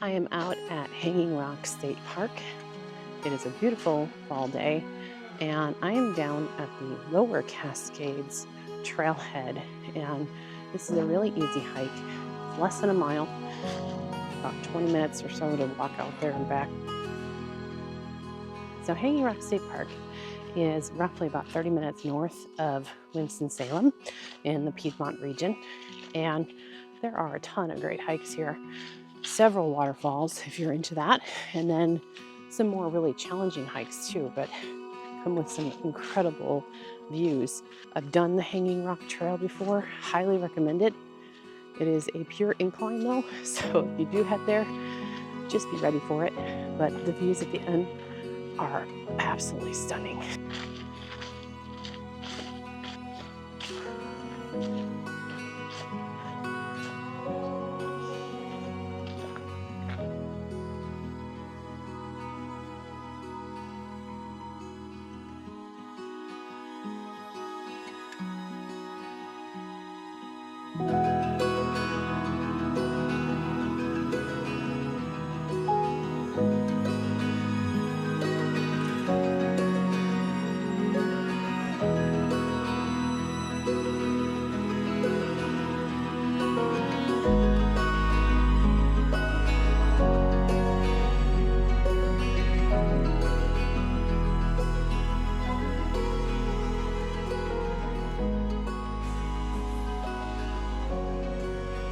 I am out at Hanging Rock State Park. It is a beautiful fall day, and I am down at the Lower Cascades trailhead. And this is a really easy hike. It's less than a mile, about 20 minutes or so to walk out there and back. So Hanging Rock State Park is roughly about 30 minutes north of Winston-Salem in the Piedmont region. And there are a ton of great hikes here. Several waterfalls if you're into that, and then some more really challenging hikes too, but come with some incredible views. I've done the Hanging Rock Trail before, highly recommend it. It is a pure incline though, so if you do head there, just be ready for it. But the views at the end are absolutely stunning.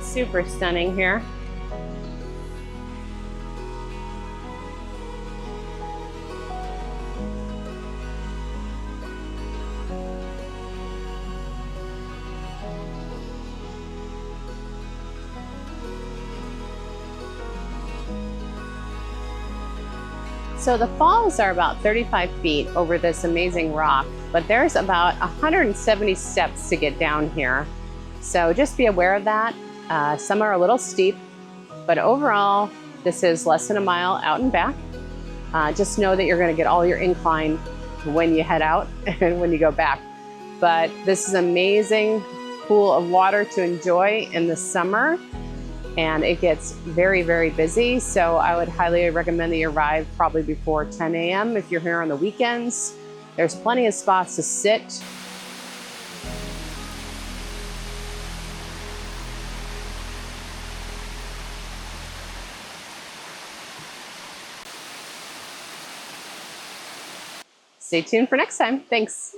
Super stunning here. So the falls are about 35 feet over this amazing rock, but there's about 170 steps to get down here. So just be aware of that. Some are a little steep, but overall, this is less than a mile out and back. Just know that you're gonna get all your incline when you head out and when you go back. But this is an amazing pool of water to enjoy in the summer, and it gets very, very busy. So I would highly recommend that you arrive probably before 10 a.m. if you're here on the weekends. There's plenty of spots to sit. Stay tuned for next time. Thanks.